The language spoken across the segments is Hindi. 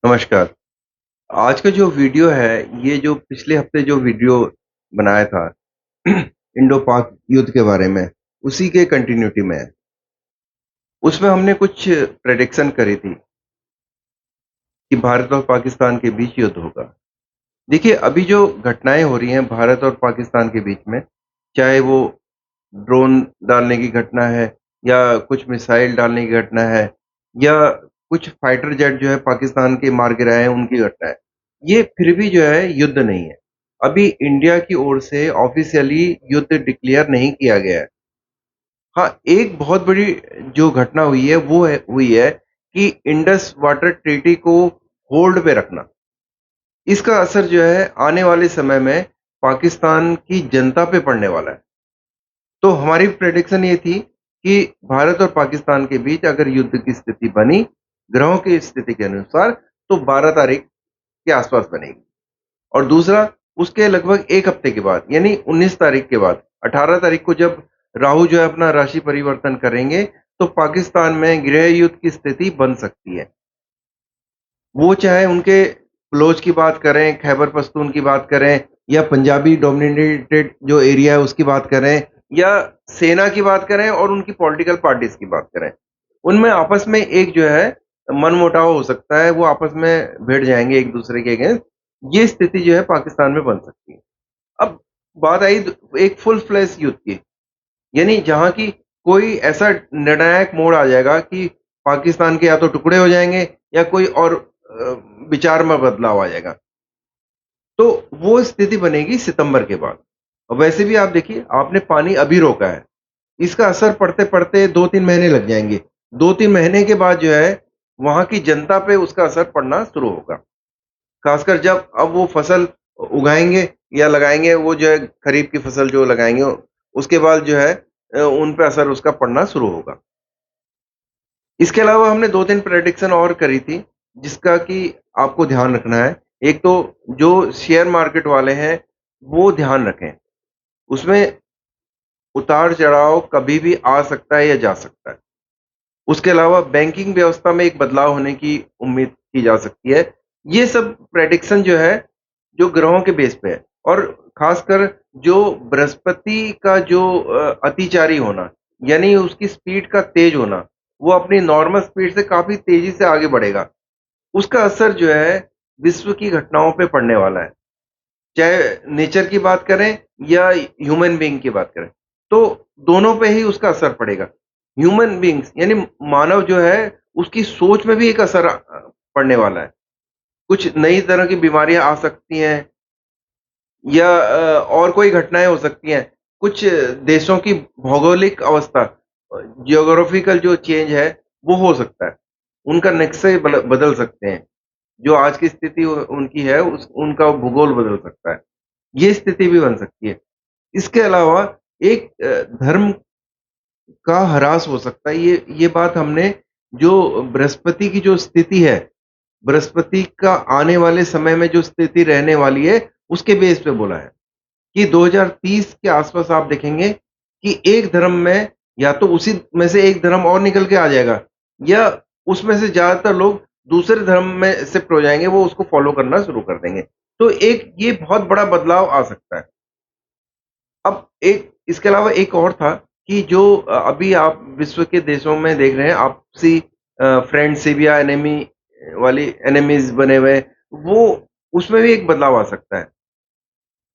नमस्कार। आज का जो वीडियो है, ये जो पिछले हफ्ते जो वीडियो बनाया था इंडो-पाक युद्ध के बारे में, उसी के कंटिन्यूटी में है। उसमें हमने कुछ प्रेडिक्शन करी थी कि भारत और पाकिस्तान के बीच युद्ध होगा। देखिए, अभी जो घटनाएँ हो रही हैं भारत और पाकिस्तान के बीच में, चाहे वो ड्रोन डालने की घटना है या कुछ मिसाइल डालने की घटना है या कुछ फाइटर जेट जो है पाकिस्तान के मार गिराए हैं उनकी घटना है। ये फिर भी जो है युद्ध नहीं है। अभी इंडिया की ओर से ऑफ़िशियली युद्ध डिक्लेयर नहीं किया गया है। हाँ, एक बहुत बड़ी जो घटना हुई है वो हुई है कि इंडस वाटर ट्रीटी को होल्ड पे रखना। इसका असर जो है आने वाले समय में पाकिस्तान की जनता पे पड़ने वाला है। तो हमारी प्रेडिक्शन ये थी कि भारत और पाकिस्तान के बीच अगर युद्ध की स्थिति बनी, ग्रहों की स्थिति के अनुसार, तो 12 तारीख के आसपास बनेगी। और दूसरा, उसके लगभग 1 हफ्ते के बाद, यानी 19 तारीख के बाद, 18 तारीख को जब राहु जो है अपना राशि परिवर्तन करेंगे, तो पाकिस्तान में गृह युद्ध की स्थिति बन सकती है। वो चाहे उनके बलोच की बात करें, खैबर पख्तून की बात करें या पंजाबी डोमिनेटेड जो एरिया है उसकी बात करें या सेना की बात करें और उनकी पॉलिटिकल पार्टीज़ की बात करें। उनमें आपस में एक जो है मनमुटाव हो सकता है, वो आपस में भिड़ जाएँगे एक-दूसरे के अगेंस्ट। ये स्थिति जो है पाकिस्तान में बन सकती है। अब बात आई एक फुल फ्लेज युद्ध की, यानी जहाँ की कोई ऐसा निर्णायक मोड़ आ जाएगा कि पाकिस्तान के या तो टुकड़े हो जाएँगे या कोई और विचार में बदलाव आ जाएगा। तो वो स्थिति बनेगी सितंबर के बाद। और वैसे भी आप देखिए, आपने पानी अभी रोका है। इसका असर पड़ते-पड़ते 2-3 महीने लग जाएँगे। 2-3 महीने के बाद जो है, वहाँ की जनता पे उसका असर पड़ना शुरू होगा। खासकर जब अब वो फसल उगाएँगे या लगाएँगे, वो जो है खरीफ की फसल जो लगाएँगे, उसके बाद जो है उन पे असर उसका पड़ना शुरू होगा। इसके अलावा हमने 2-3 प्रेडिक्शन और करी थी, जिसका कि आपको ध्यान रखना है। एक तो जो शेयर मार्केट वाले हैं, वो ध्यान रखें। उसमें उतार-चढ़ाव कभी भी आ सकता है या जा सकता है। उसके अलावा बैंकिंग व्यवस्था में एक बदलाव होने की उम्मीद की जा सकती है। ये सब प्रेडिक्शन जो है, जो ग्रहों के बेस पे है और खासकर जो बृहस्पति का जो अतिचारी होना, यानी उसकी स्पीड का तेज़ होना, वो अपनी नॉर्मल स्पीड से काफ़ी तेज़ी से आगे बढ़ेगा। उसका असर जो है, विश्व की घटनाओं पे पड़ने वाला है। चाहे नेचर की बात करें या ह्यूमन बीइंग की बात करें, तो दोनों पे ही उसका असर पड़ेगा। ह्यूमन बीइंग्स यानी मानव जो है, उसकी सोच में भी एक असर पड़ने वाला है। कुछ नई तरह की बीमारियाँ आ सकती हैं या और कोई घटनाएँ हो सकती हैं। कुछ देशों की भौगोलिक अवस्था ज्योग्राफिकल जो चेंज है, वो हो सकता है। उनका नक्शे बदल सकते हैं। जो आज की स्थिति उनकी है, उस उनका भूगोल बदल सकता है। ये स्थिति भी बन सकती है। इसके अलावा एक धर्म का ह्रास हो सकता है। ये बात हमने जो बृहस्पति की जो स्थिति है, बृहस्पति का आने वाले समय में जो स्थिति रहने वाली है, उसके बेस पे बोला है कि 2030 के आस-पास आप देखेंगे कि एक धर्म में या तो उसी में से एक धर्म और निकल के आ जाएगा या उसमें से ज़्यादातर लोग दूसरे धर्म में शिफ्ट हो जाएँगे, वो उसको फ़ॉलो करना शुरू कर देंगे। तो एक ये बहुत बड़ा बदलाव आ सकता है। अब एक इसके अलावा एक और था कि जो अभी आप विश्व के देशों में देख रहे हैं आपसी फ्रेंडशिप या वाली एनिमीज़ बने हुए हैं, वो उसमें भी एक बदलाव आ सकता है।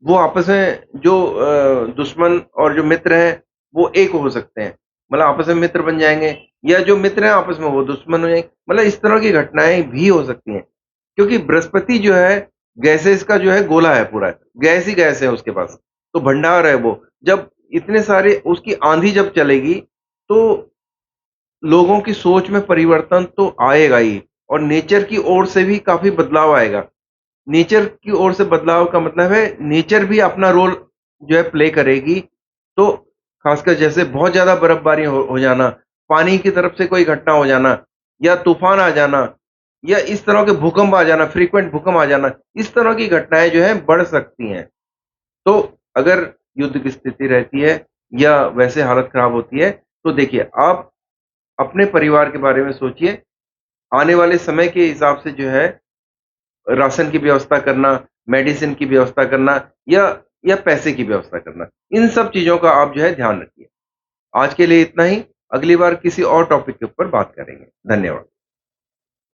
वो आपस में जो दुश्मन और जो मित्र हैं, वो एक हो सकते हैं। मतलब आपस में मित्र बन जाएँगे या जो मित्र हैं आपस में वो दुश्मन हो जाएँगे। मतलब इस तरह की घटनाएँ भी हो सकती हैं। क्योंकि बृहस्पति जो है गैसेज़ का जो है गोला है पूरा, गैस ही गैस है उसके पास, तो भंडार है वो। जब इतने सारे उसकी आँधी जब चलेगी, तो लोगों की सोच में परिवर्तन तो आएगा ही और नेचर की ओर से भी काफ़ी बदलाव आएगा। नेचर की ओर से बदलाव का मतलब है नेचर भी अपना रोल जो है प्ले करेगी। तो खासकर जैसे बहुत ज़्यादा बर्फबारी हो जाना, पानी की तरफ से कोई घटना हो जाना या तूफ़ान आ जाना या इस तरह के भूकंप आ जाना, फ्रीक्वेंट भूकंप आ जाना, इस तरह की घटनाएँ जो हैं बढ़ सकती हैं। तो अगर युद्ध की स्थिति रहती है या वैसे हालत खराब होती है, तो देखिए आप अपने परिवार के बारे में सोचिए, आने वाले समय के हिसाब से जो है राशन की व्यवस्था करना, मेडिसिन की व्यवस्था करना या पैसे की व्यवस्था करना। इन सब चीज़ों का आप जो है ध्यान रखिए। आज के लिए इतना ही, अगली बार किसी और टॉपिक के ऊपर बात करेंगे। धन्यवाद।